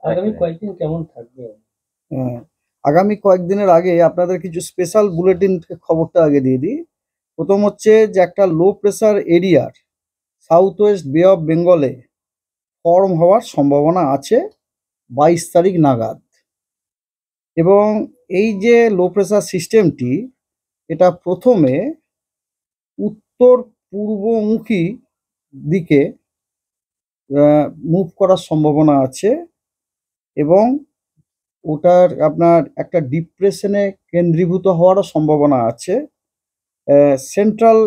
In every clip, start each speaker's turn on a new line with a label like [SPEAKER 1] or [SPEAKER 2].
[SPEAKER 1] আগামী কয়েকদিন কেমন থাকবে?
[SPEAKER 2] আগামী কয়েকদিনের আগে আপনাদের কিছু স্পেশাল বুলেটিন খবরটা আগে দিয়ে দিই। প্রথম হচ্ছে যে একটা লো প্রেসার এরিয়ার সাউথ ওয়েস্ট বে অফ বেঙ্গলে ফর্ম হওয়ার সম্ভাবনা আছে 22 তারিখ নাগাদ। এবং এই যে লো প্রেসার সিস্টেমটি এটা প্রথমে উত্তর পূর্বমুখী দিকে মুভ করার সম্ভাবনা আছে এবং ওটার আপনার একটা ডিপ্রেশনে কেন্দ্রীভূত হওয়ারও সম্ভাবনা আছে সেন্ট্রাল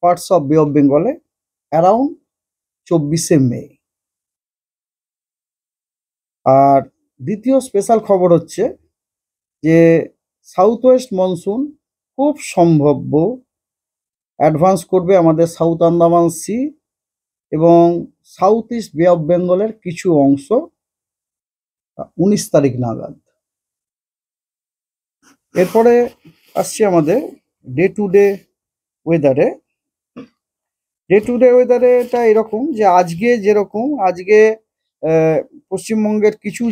[SPEAKER 2] পার্টস অফ বে অফ বেঙ্গলে অ্যারাউন্ড 24শে মে। আর দ্বিতীয় স্পেশাল খবর হচ্ছে যে সাউথ ওয়েস্ট মনসুন খুব সম্ভাব্য অ্যাডভান্স করবে আমাদের সাউথ আন্দামান সি এবং সাউথ ইস্ট বে অফ বেঙ্গলের কিছু অংশ 19 তারিখ নাগাদ। এরপরে আসছি আমাদের ডে টু ডে ওয়েদারে। ডে টু ডে ওয়েদারে এটা এরকম যে আজকে যেরকম আজকে পশ্চিমবঙ্গের কিছু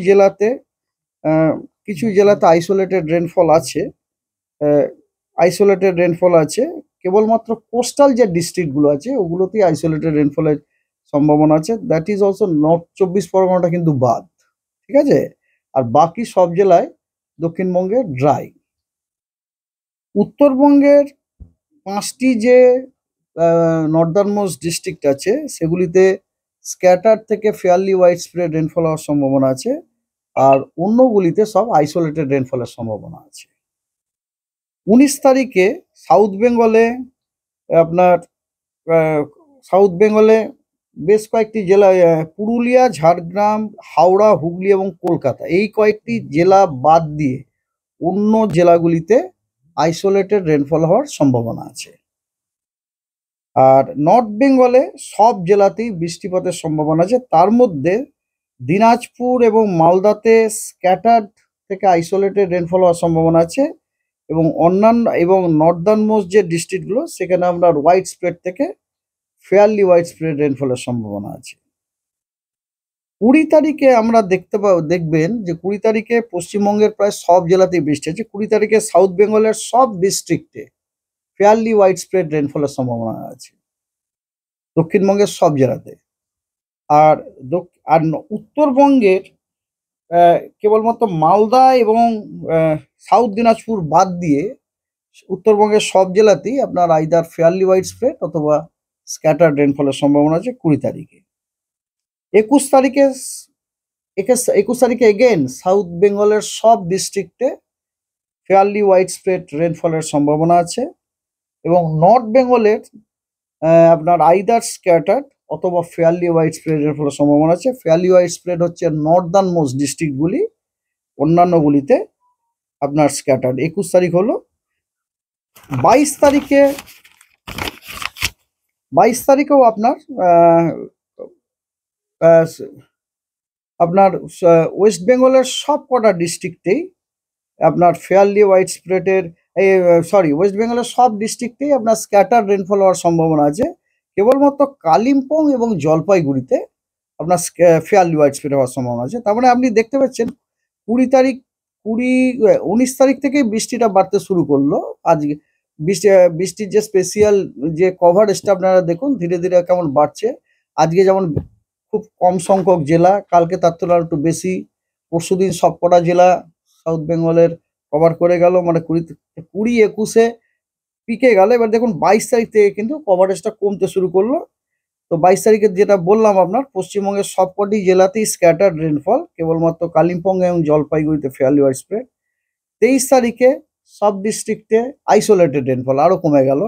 [SPEAKER 2] জেলাতে আইসোলেটেড রেনফল আছে, কেবলমাত্র কোস্টাল যে ডিস্ট্রিক্টগুলো আছে ওগুলোতেই আইসোলেটেড রেনফলের সম্ভাবনা আছে। দ্যাট ইজ অলসো নর্থ 24 পরগনাটা কিন্তু বাদ, ঠিক আছে? আর বাকি সব জেলায় দক্ষিণবঙ্গে ড্রাই। উত্তরবঙ্গের 5টি যে নর্দার্ন মোস্ট ডিস্ট্রিক্ট আছে সেগুলিতে স্ক্যাটার থেকে ফেয়ারলি ওয়াইড স্প্রেড রেনফল হওয়ার সম্ভাবনা আছে, আর অন্যগুলিতে সব আইসোলেটেড রেনফলের সম্ভাবনা আছে। 19 তারিখে সাউথ বেঙ্গলে আপনার বেশ কয়েকটি জেলায় পুরুলিয়া, ঝাড়গ্রাম, হাওড়া, হুগলি এবং কলকাতা এই কয়েকটি জেলা বাদ দিয়ে অন্য জেলাগুলিতে আইসোলেটেড রেনফল হওয়ার সম্ভাবনা আছে। আর নর্থ বেঙ্গলে সব জেলাতেই বৃষ্টিপাতের সম্ভাবনা আছে, তার মধ্যে দিনাজপুর এবং মালদাতে স্ক্যাটার্ড থেকে আইসোলেটেড রেনফল হওয়ার সম্ভাবনা আছে এবং অন্যান্য এবং নর্দার্ন মোস্ট যে ডিস্ট্রিক্টগুলো সেখানে আমরা ওয়াইড স্প্রেড থেকে ফেয়ারলি ওয়াইড স্প্রেড রেনফলের সম্ভাবনা আছে। 20 তারিখে আমরা দেখবেন যে 20 তারিখে পশ্চিমবঙ্গের প্রায় সব জেলাতেই বৃষ্টি আছে। 20 তারিখে সাউথ বেঙ্গলের সব ডিস্ট্রিক্টে ফেয়ারলি ওয়াইড স্প্রেড রেনফলের সম্ভাবনা আছে দক্ষিণবঙ্গের সব জেলাতে। আর উত্তরবঙ্গের কেবলমাত্র মালদা এবং সাউথ দিনাজপুর বাদ দিয়ে উত্তরবঙ্গের সব জেলাতেই আপনার আইদার ফেয়ারলি ওয়াইড স্প্রেড অথবা স্ক্যাটার্ড রেনফলের সম্ভাবনা আছে 20 তারিখে। 21 তারিখে এগেন সাউথ বেঙ্গলের সব ডিস্ট্রিক্টে ফেয়ারলি ওয়াইড স্প্রেড রেনফলের সম্ভাবনা আছে এবং নর্থ বেঙ্গলের আপনার আইদার স্ক্যাটার্ড অথবা ফেয়ারলি ওয়াইড স্প্রেড রেনফলের সম্ভাবনা আছে। ফেয়ারলি ওয়াইড স্প্রেড হচ্ছে নর্দার্ন মোস্ট ডিস্ট্রিক্টগুলি, অন্যান্যগুলিতে আপনার স্ক্যাটার্ড। 21 তারিখ হলো। 22 তারিখেও আপনার ওয়েস্ট বেঙ্গলের সব কটা ডিস্ট্রিক্টেই আপনার ফেয়ারলি ওয়াইড স্প্রেডের ওয়েস্ট বেঙ্গলের সব ডিস্ট্রিক্টেই আপনার স্ক্যাটার রেনফল হওয়ার সম্ভাবনা আছে। কেবলমাত্র কালিম্পং এবং জলপাইগুড়িতে আপনার ফেয়ারলি ওয়াইড স্প্রেড হওয়ার সম্ভাবনা আছে। তার মানে আপনি দেখতে পাচ্ছেন 19 তারিখ থেকে বৃষ্টিটা বাড়তে শুরু করলো। আজকে বৃষ্টির যে স্পেশিয়াল যে কভারেজটা আপনারা দেখুন ধীরে ধীরে কেমন বাড়ছে। আজকে যেমন খুব কম সংখ্যক জেলা, কালকে তার তুলনায় একটু বেশি, পরশুদিন সবকটা জেলা সাউথ বেঙ্গলের কভার করে গেল, মানে 20-21-এ পিকে গেল। এবার দেখুন 22 তারিখ থেকে কিন্তু কভারেজটা কমতে শুরু করলো। তো 22 তারিখে যেটা বললাম আপনার পশ্চিমবঙ্গের সবকটি জেলাতেই স্ক্যাটার্ড রেনফল, কেবলমাত্র কালিম্পং এবং জলপাইগুড়িতে ফেয়ারলি ওয়াইড স্প্রেড। 23 তারিখে সব ডিস্ট্রিক্টে আইসোলেটেড রেনফল আরও কমে গেল,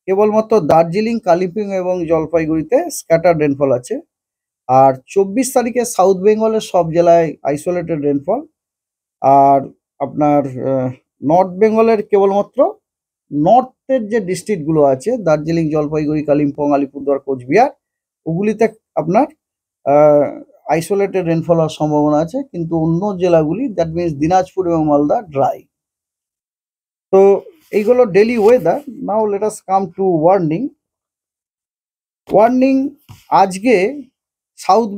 [SPEAKER 2] কেবলমাত্র দার্জিলিং, কালিম্পং এবং জলপাইগুড়িতে স্ক্যাটার্ড রেনফল আছে। আর 24 তারিখে সাউথ বেঙ্গলের সব জেলায় আইসোলেটেড রেনফল। আর আপনার নর্থ বেঙ্গলের কেবলমাত্র নর্থের যে ডিস্ট্রিক্টগুলো আছে দার্জিলিং, জলপাইগুড়ি, কালিম্পং, আলিপুরদুয়ার, কোচবিহার ওগুলিতে আপনার আইসোলেটেড রেনফল হওয়ার সম্ভাবনা আছে, কিন্তু অন্য জেলাগুলি দ্যাট মিনস দিনাজপুর এবং মালদা ড্রাই। তো এইগুলো daily weather. Now let us come to warning. আজকে সাউথ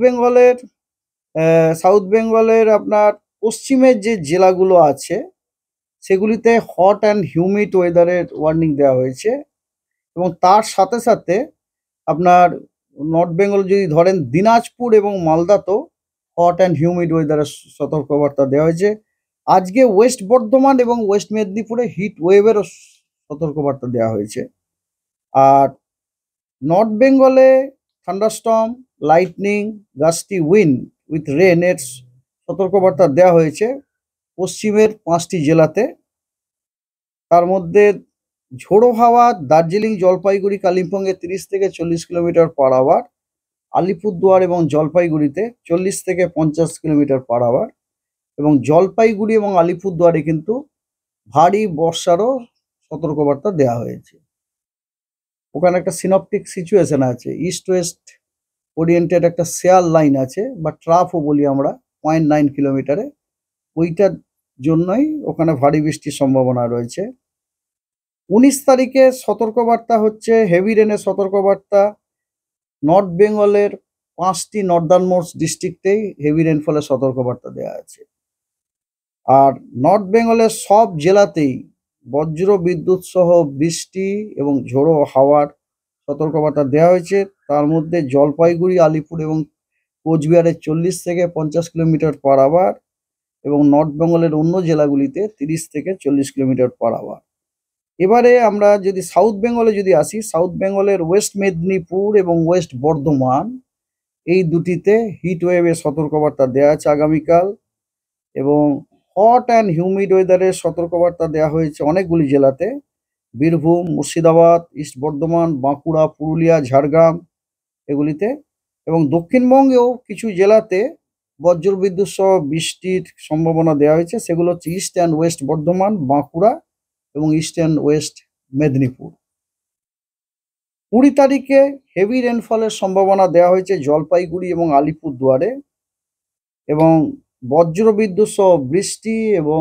[SPEAKER 2] বেঙ্গলের আপনার পশ্চিমের যে জেলাগুলো আছে সেগুলিতে হট অ্যান্ড হিউমিড ওয়েদারের ওয়ার্নিং দেওয়া হয়েছে, এবং তার সাথে সাথে আপনার নর্থ বেঙ্গল যদি ধরেন দিনাজপুর এবং মালদাতেও হট অ্যান্ড হিউমিড ওয়েদারের সতর্কবার্তা দেওয়া হয়েছে। আজকে ওয়েস্ট বর্ধমান এবং ওয়েস্ট মেদিনীপুরে হিট ওয়েভেরও সতর্কবার্তা দেওয়া হয়েছে। আর নর্থ বেঙ্গলে thunderstorm, lightning, gusty wind with rain এর সতর্কবার্তা দেওয়া হয়েছে পশ্চিমের 5টি জেলাতে। তার মধ্যে ঝোড়ো হাওয়া দার্জিলিং, জলপাইগুড়ি, কালিম্পংয়ে 30 থেকে 40 কিলোমিটার পার আওয়ার, আলিপুরদুয়ার এবং জলপাইগুড়িতে 40 থেকে 50 কিলোমিটার পার আওয়ার, এবং জলপাইগুড়ি এবং আলিপুরদুয়ারে কিন্তু ভারী বর্ষারও সতর্কবার্তা দেওয়া হয়েছে। ওখানে একটা সিনপটিক সিচুয়েশন আছে, ইস্ট ওয়েস্ট ওরিয়েন্টেড একটা শেয়ার লাইন আছে বা ট্রাফও বলি আমরা, 0.9 কিলোমিটারে, ওইটার জন্যই ওখানে ভারী বৃষ্টির সম্ভাবনা রয়েছে। 19 তারিখে সতর্কবার্তা হচ্ছে হেভি রেনের সতর্কবার্তা। নর্থ বেঙ্গলের 5টি নর্দার্ন মোস্ট ডিস্ট্রিক্টেই হেভি রেনফলের সতর্কবার্তা দেওয়া আছে। আর নর্থ বেঙ্গলের সব জেলাতেই বজ্র বিদ্যুৎ সহ বৃষ্টি এবং ঝোড়ো হাওয়ার সতর্কবার্তা দেওয়া হয়েছে। তার মধ্যে জলপাইগুড়ি, আলিপুর এবং কোচবিহারে 40 থেকে 50 কিলোমিটার পার আওয়ার, এবং নর্থ বেঙ্গলের অন্য জেলাগুলিতে 30 থেকে 40 কিলোমিটার পার আওয়ার। এবারে আমরা যদি সাউথ বেঙ্গলে যদি আসি, সাউথ বেঙ্গলের ওয়েস্ট মেদিনীপুর এবং ওয়েস্ট বর্ধমান এই দুটিতে হিট ওয়েভের সতর্কবার্তা দেওয়া আছে আগামীকাল, এবং হট অ্যান্ড হিউমিড ওয়েদারের সতর্কবার্তা দেওয়া হয়েছে অনেকগুলি জেলাতে, বীরভূম, মুর্শিদাবাদ, ইস্ট বর্ধমান, বাঁকুড়া, পুরুলিয়া, ঝাড়গ্রাম এগুলিতে, এবং দক্ষিণবঙ্গেও কিছু জেলাতে বজ্রবিদ্যুৎ সহ বৃষ্টির সম্ভাবনা দেওয়া হয়েছে। সেগুলো হচ্ছে east and West Bardhaman, Bankura এবং ইস্ট অ্যান্ড ওয়েস্ট মেদিনীপুর। 20 তারিখে হেভি রেনফলের সম্ভাবনা দেওয়া হয়েছে জলপাইগুড়ি এবং আলিপুরদুয়ারে, এবং বজ্রবিদ্যুৎ সহ বৃষ্টি এবং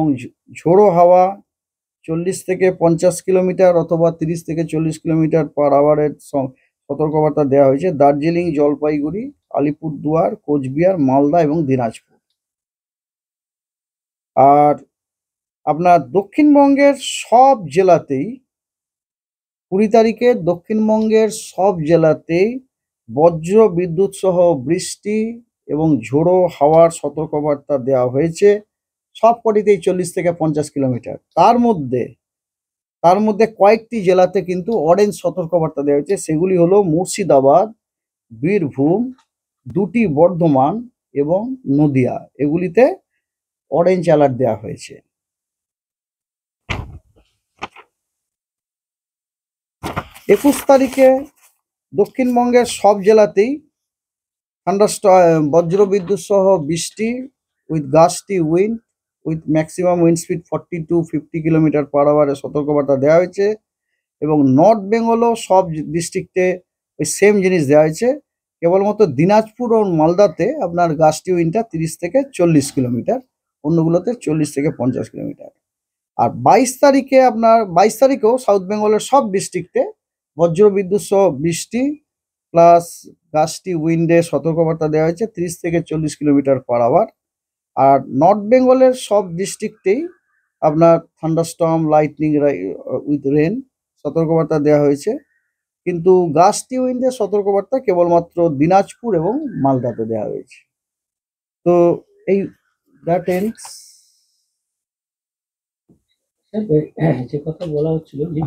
[SPEAKER 2] ঝোড়ো হাওয়া 40 থেকে 50 কিলোমিটার অথবা 30 থেকে 40 কিলোমিটার পার আওয়ারের সতর্কবার্তা দেওয়া হয়েছে দার্জিলিং, জলপাইগুড়ি, আলিপুরদুয়ার, কোচবিহার, মালদা এবং দিনাজপুর। আর আপনার দক্ষিণবঙ্গের সব জেলাতেই 20 তারিখে দক্ষিণবঙ্গের সব জেলাতেই বজ্র বিদ্যুৎ সহ বৃষ্টি এবং ঝোড়ো হাওয়ার সতর্কবার্তা দেওয়া হয়েছে সবকটিতেই 40 থেকে 50 কিলোমিটার। তার মধ্যে কয়েকটি জেলাতে কিন্তু অরেঞ্জ সতর্কবার্তা দেওয়া হয়েছে, সেগুলি হলো মুর্শিদাবাদ, বীরভূম, 2টি বর্ধমান এবং নদিয়া, এগুলিতে অরেঞ্জ অ্যালার্ট দেওয়া হয়েছে। 21 তারিখে দক্ষিণবঙ্গের সব জেলাতেই বজ্রবিদ্যুৎ সহ বৃষ্টি with gusty wind with maximum wind speed 40 to 50 kilometre per আওয়ারের সতর্কবার্তা দেওয়া হয়েছে, এবং নর্থ বেঙ্গলও সব ডিস্ট্রিক্টে ওই সেম জিনিস দেওয়া হয়েছে। কেবলমাত্র দিনাজপুর ও মালদাতে আপনার গাস্টি উইন্ডটা 30 থেকে 40 কিলোমিটার, অন্যগুলোতে 40 থেকে 50 কিলোমিটার। আর 22 তারিখেও সাউথ বেঙ্গলের সব ডিস্ট্রিক্টে বজ্রবিদ্যুৎ সহ বৃষ্টি প্লাস গাস্টি উইন্ডের সতর্কবার্তা দেওয়া হয়েছে 30 থেকে 40 কিলোমিটার পার আওয়ার। আর নর্থ বেঙ্গলের সব ডিস্ট্রিক্টেই আপনার থান্ডারস্টর্ম, লাইটনিং উইথ রেন সতর্কবার্তা দেওয়া হয়েছে, কিন্তু গাস্টি উইন্ডের সতর্কবার্তা কেবলমাত্র দিনাজপুর এবং মালদাতে দেওয়া হয়েছে। তো এই দ্যাট এন্ডস।
[SPEAKER 1] যে কথা বলা হচ্ছিল যে